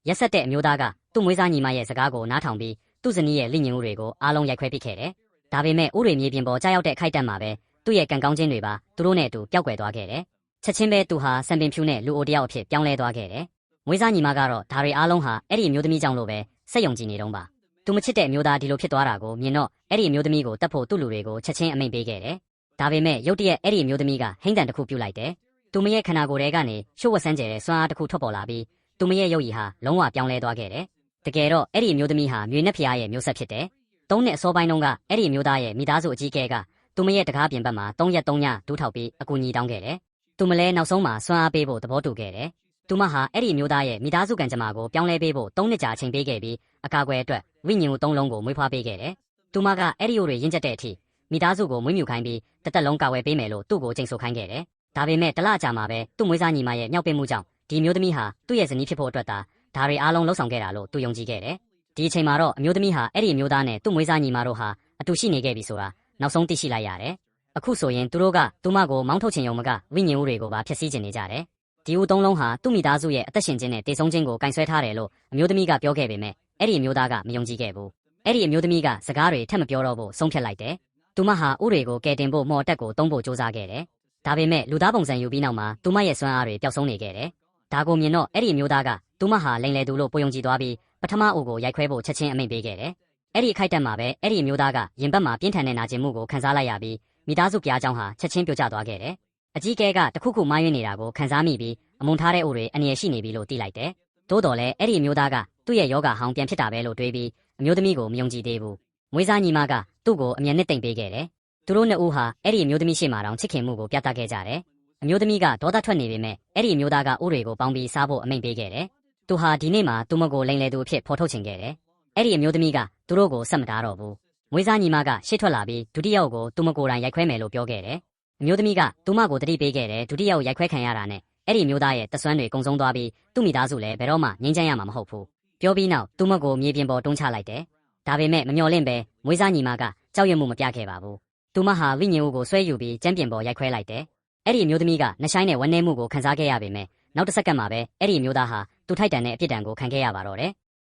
ရက်ဆက်တဲ့အမျိုးသားကသူ့မွေးစားညီမရဲ့စကားကိုနားထောင်ပြီးသူ့ဇနီးရဲ့လိညင်ဦးတွေကိုအားလုံးရိုက်ခွဲပစ်ခဲ့တယ်။ဒါပေမဲ့ဥတွေမြေပြင်ပေါ်ကြားရောက်တဲ့ခိုက်တက်မှာပဲသူ့ရဲ့ကံကောင်းခြင်းတွေပါသူတို့နဲ့အတူပျောက်ကွယ်သွားခဲ့တယ်။ချက်ချင်းပဲသူဟာစံပင်ဖြူနဲ့လူအိုတယောက်အဖြစ်ပြောင်းလဲသွားခဲ့တယ်။မွေးစားညီမကတော့ဒါတွေအားလုံးဟာအဲ့ဒီအမျိုးသမီးကြောင့်လို့ပဲစက်ယုံကြည်နေတော့ပါ။သူမချစ်တဲ့အမျိုးသားဒီလိုဖြစ်သွားတာကိုမြင်တော့အဲ့ဒီအမျိုးသမီးကိုတတ်ဖို့သူ့လူတွေကိုချက်ချင်းအမိန့်ပေးခဲ့တယ်။ဒါပေမဲ့ရုတ်တရက်အဲ့ဒီအမျိုးသမီးကဟိမ့်တန်တစ်ခုပြုတ်လိုက်တယ်။သူမရဲ့ခန္ဓာကိုယ်ထဲကနေရှို့ဝတ်ဆန်းကျဲတဲ့စွမ်းအားတစ်ခုထွက်ပေါ်လာပြီးသူမရဲ့ရုပ်ရည်ဟာလုံးဝပြောင်းလဲသွားခဲ့တယ်။တကယ်တော့အဲ့ဒီအမျိုးသမီးဟာမြေနက်ဖျားရဲ့မျိုးဆက်ဖြစ်တယ်။၃နှစ်အစောပိုင်းတုန်းကအဲ့ဒီအမျိုးသားရဲ့မိသားစုအကြီးအကဲကသူမရဲ့တကားပြင်ဘက်မှာ၃ရက်၃ညဒူးထောက်ပြီးအကူအညီတောင်းခဲ့တယ်။သူမလဲနောက်ဆုံးမှာစွမ်းအားပေးဖို့သဘောတူခဲ့တယ်။သူမဟာအဲ့ဒီအမျိုးသားရဲ့မိသားစုကံကြမ္မာကိုပြောင်းလဲပေးဖို့၃နှစ်ကြာအချိန်ပေးခဲ့ပြီးအကာအကွယ်အတွက်ဝိညာဉ်ကို၃လုံးကိုမွေးဖွားပေးခဲ့တယ်။သူမကအဲ့ဒီအိုတွေရင့်ကျက်တဲ့အထိမိသားစုကိုမွေးမြူခိုင်းပြီးတစ်သက်လုံးကာဝယ်ပေးမယ်လို့သူ့ကိုချိန်ဆခိုင်းခဲ့တယ်။ဒါပေမဲ့တလကြာမှာပဲသူ့မွေးစားညီမရဲ့မြောက်ပင်မှုကြောင့်ဒီမျိုးသမီးဟာသူ့ရဲ့ဇနီးဖြစ်ဖို့အတွက်ဒါတွေအားလုံးလှုပ်ဆောင်ခဲ့တာလို့သူယုံကြည်ခဲ့တယ်။ဒီအချိန်မှာတော့အမျိုးသမီးဟာအဲ့ဒီအမျိုးသားနဲ့သူ့မွေးစားညီမတို့ဟာအတူရှိနေခဲ့ပြီဆိုတာနောက်ဆုံးသိရှိလိုက်ရတယ်။အခုဆိုရင်သူတို့ကသူမကိုမောင်းထုတ်ချင်ရုံမကဝိညာဉ်ဦးတွေကိုပါဖျက်ဆီးချင်နေကြတယ်။ဒီဦး၃လုံးဟာသူ့မိသားစုရဲ့အသက်ရှင်ခြင်းနဲ့တည်ဆုံးခြင်းကိုကင်ဆယ်ထားတယ်လို့အမျိုးသမီးကပြောခဲ့ပေမဲ့အဲ့ဒီအမျိုးသားကမယုံကြည်ခဲ့ဘူး။အဲ့ဒီအမျိုးသမီးကစကားတွေထပ်မပြောတော့ဖို့ဆုံးဖြတ်လိုက်တယ်။သူမဟာဦးတွေကိုကယ်တင်ဖို့မော်တက်ကိုတုံးဖို့စူးစမ်းခဲ့တယ်။ဒါပေမဲ့လူသားပုံစံယူပြီးနောက်မှာသူမရဲ့စွမ်းအားတွေပျောက်ဆုံးနေခဲ့တယ်။ဒါကိုမြင်တော့အဲ့ဒီအမျိုးသားကသူမဟာလိန်လေသူလို့ပိုယုံကြည်သွားပြီးပထမအုပ်ကိုရိုက်ခွဲဖို့ချက်ချင်းအမိန့်ပေးခဲ့တယ်။အဲ့ဒီအခိုက်အတန့်မှာပဲအဲ့ဒီအမျိုးသားကရင်ဘတ်မှာပြင်းထန်တဲ့နာကျင်မှုကိုခံစားလိုက်ရပြီးမိသားစုပြားเจ้าဟာချက်ချင်းပြိုကျသွားခဲ့တယ်။အကြီးကဲကတခုခုမှားယွင်းနေတာကိုခံစားမိပြီးအမုန်းထားတဲ့အိုတွေအနည်းရှိနေပြီလို့သိလိုက်တယ်။သို့တော်လည်းအဲ့ဒီအမျိုးသားကသူ့ရဲ့ယောဂဟောင်းပြန်ဖြစ်တာပဲလို့တွေးပြီးအမျိုးသမီးကိုမယုံကြည်သေးဘူး။မွေးစားညီမကသူ့ကိုအမျက်နှစ်သိမ့်ပေးခဲ့တယ်။သူတို့နှစ်ဦးဟာအဲ့ဒီအမျိုးသမီးရှေ့မှာတောင်ချစ်ခင်မှုကိုပြသခဲ့ကြတယ်။အမျိုးသမီးကဒေါသထွက်နေပေမဲ့အဲ့ဒီအမျိုးသားကအိုတွေကိုပေါင်းပြီးစားဖို့အမိန့်ပေးခဲ့တယ်။သူဟာဒီနေ့မှာသူမကိုလိန်လေသူအဖြစ်ဖော်ထုတ်ချင်ခဲ့တယ်။အဲ့ဒီအမျိုးသမီးကသူတို့ကိုဆက်မတားတော့ဘူး။မွေးစားညီမကရှေ့ထွက်လာပြီးဒုတိယအုပ်ကိုသူမကိုယ်တိုင်ရိုက်ခွဲမယ်လို့ပြောခဲ့တယ်။အမျိုးသမီးကသူမကိုတတိပေးခဲ့တယ်ဒုတိယအုပ်ရိုက်ခွဲခံရတာနဲ့အဲ့ဒီအမျိုးသားရဲ့တဆွမ်းတွေကုံဆုံးသွားပြီးသူ့မိသားစုလည်းဘယ်တော့မှငြိမ်းချမ်းရမှာမဟုတ်ဘူး။ပြောပြီးနောက်သူမကိုမြေပြင်ပေါ်တွန်းချလိုက်တယ်။ဒါပေမဲ့မမျှော်လင့်ပဲမွေးစားညီမကကြောက်ရွံ့မှုမပြခဲ့ပါဘူး။သူမဟာဝိညာဉ်ဦးကိုဆွဲယူပြီးကျမ်းပြင်ပေါ်ရိုက်ခွဲလိုက်တယ်။အဲ့ဒီအမျိုးသမီးကနှဆိုင်နဲ့ဝမ်းနည်းမှုကိုခံစားခဲ့ရပေမဲ့နောက်တစ်စက္ကန့်မှာပဲအဲ့ဒီအမျိုးသားဟာသူထိုက်တန်တဲ့အပြစ်ဒဏ်ကိုခံခဲ့ရပါတော့တယ်